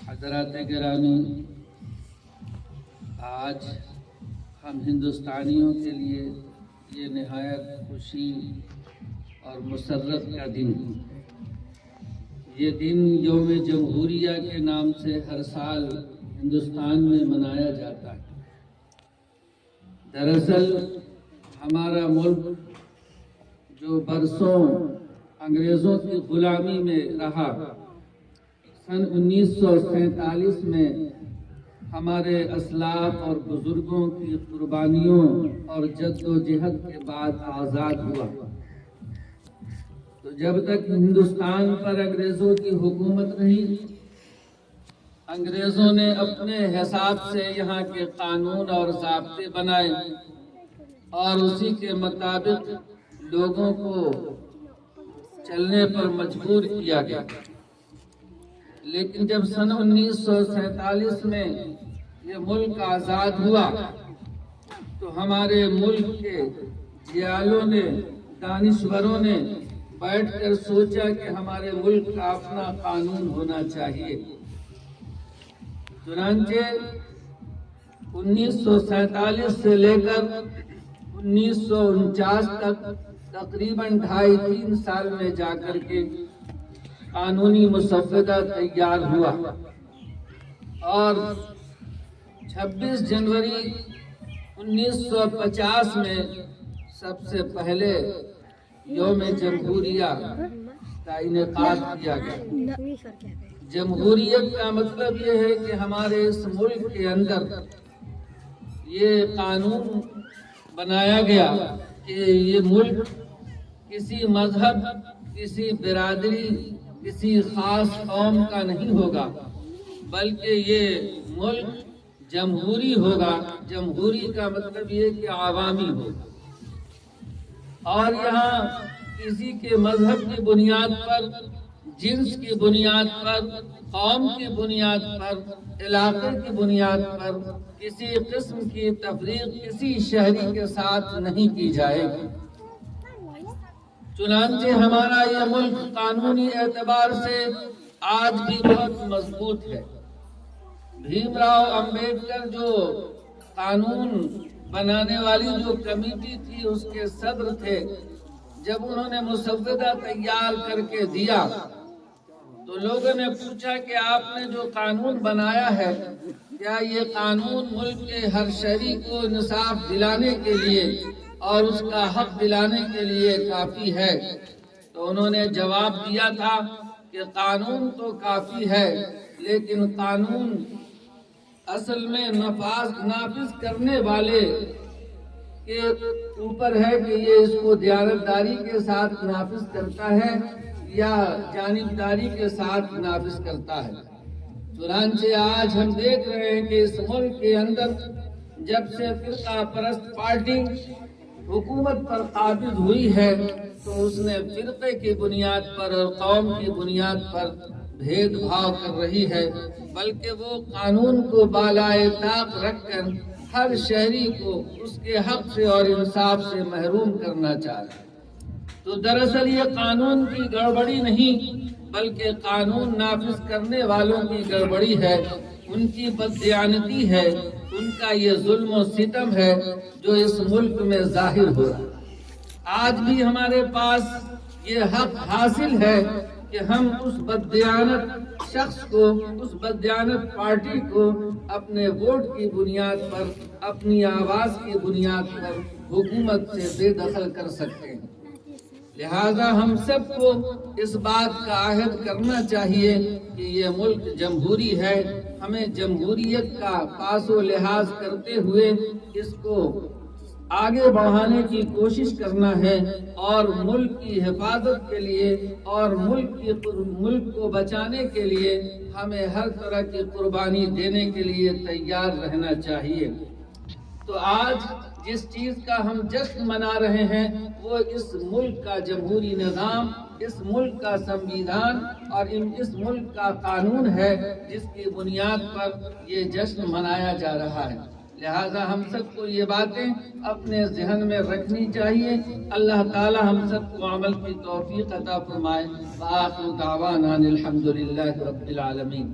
حضرات گرامی، آج ہم ہندوستانیوں کے لیے یہ نہایت خوشی اور مسرت کا دن ہے۔ یہ دن یوم جمہوریہ کے نام سے ہر سال ہندوستان میں منایا جاتا ہے۔ دراصل ہمارا ملک جو برسوں انگریزوں کی غلامی میں رہا، سن 1947 میں ہمارے اسلاف اور بزرگوں کی قربانیوں اور جد و جہد کے بعد آزاد ہوا۔ تو جب تک ہندوستان پر انگریزوں کی حکومت رہی، انگریزوں نے اپنے حساب سے یہاں کے قانون اور ضابطے بنائے اور اسی کے مطابق لوگوں کو چلنے پر مجبور کیا گیا۔ لیکن جب سن 1947 میں یہ ملک آزاد ہوا تو ہمارے ملک کے جیالوں نے، دانشوروں نے بیٹھ کر سوچا کہ ہمارے ملک کا اپنا قانون ہونا چاہیے۔ چنانچہ 1947 سے لے کر 1949 تک تقریباً 2.5-3 سال میں جا کر کے قانونی مسودہ تیار ہوا، اور 26 جنوری 1950 میں سب سے پہلے یوم جمہوریہ کا انعقاد کیا گیا۔ جمہوریت کا مطلب یہ ہے کہ ہمارے اس ملک کے اندر یہ قانون بنایا گیا کہ یہ ملک کسی مذہب، کسی برادری، کسی خاص قوم کا نہیں ہوگا، بلکہ یہ ملک جمہوری ہوگا۔ جمہوری کا مطلب یہ کہ عوامی ہوگا، اور یہاں کسی کے مذہب کی بنیاد پر، جنس کی بنیاد پر، قوم کی بنیاد پر، علاقے کی بنیاد پر کسی قسم کی تفریق کسی شہری کے ساتھ نہیں کی جائے گی۔ چنانچہ ہمارا یہ ملک قانونی اعتبار سے آج بھی بہت مضبوط ہے۔ بھیم راؤ امبیڈکر جو قانون بنانے والی جو کمیٹی تھی، اس کے صدر تھے، جب انہوں نے مسودہ تیار کر کے دیا تو لوگوں نے پوچھا کہ آپ نے جو قانون بنایا ہے، کیا یہ قانون ملک کے ہر شہری کو انصاف دلانے کے لیے اور اس کا حق دلانے کے لیے کافی ہے؟ تو انہوں نے جواب دیا تھا کہ قانون تو کافی ہے، لیکن قانون اصل میں نافذ کرنے والے کے اوپر ہے کہ یہ اس کو دیانتداری کے ساتھ نافذ کرتا ہے یا جانبداری کے ساتھ نافذ کرتا ہے۔ چنانچہ آج ہم دیکھ رہے ہیں کہ اس ملک کے اندر جب سے فرقہ پرست پارٹی حکومت پر قابض ہوئی ہے تو اس نے فرقے کی بنیاد پر اور قوم کی بنیاد پر بھید بھاؤ کر رہی ہے، بلکہ وہ قانون کو بالائے طاق رکھ کر ہر شہری کو اس کے حق سے اور انصاف سے محروم کرنا چاہتا ہے۔ تو دراصل یہ قانون کی گڑبڑی نہیں، بلکہ قانون نافذ کرنے والوں کی گڑبڑی ہے، ان کی بددیانتی ہے، ان کا یہ ظلم و ستم ہے جو اس ملک میں ظاہر ہو رہا ہے۔ آج بھی ہمارے پاس یہ حق حاصل ہے کہ ہم اس بددیانت شخص کو، اس بددیانت پارٹی کو اپنے ووٹ کی بنیاد پر، اپنی آواز کی بنیاد پر حکومت سے بے دخل کر سکتے ہیں۔ لہذا ہم سب کو اس بات کا عہد کرنا چاہیے کہ یہ ملک جمہوری ہے، ہمیں جمہوریت کا پاس و لحاظ کرتے ہوئے اس کو آگے بڑھانے کی کوشش کرنا ہے، اور ملک کی حفاظت کے لیے اور ملک کو بچانے کے لیے ہمیں ہر طرح کی قربانی دینے کے لیے تیار رہنا چاہیے۔ تو آج جس چیز کا ہم جشن منا رہے ہیں وہ اس ملک کا جمہوری نظام، اس ملک کا سنویدھان اور اس ملک کا قانون ہے، جس کی بنیاد پر یہ جشن منایا جا رہا ہے۔ لہذا ہم سب کو یہ باتیں اپنے ذہن میں رکھنی چاہیے۔ اللہ تعالی ہم سب کو عمل کی توفیق عطا فرمائے۔ وآخر دعوانا الحمدللہ رب العالمین۔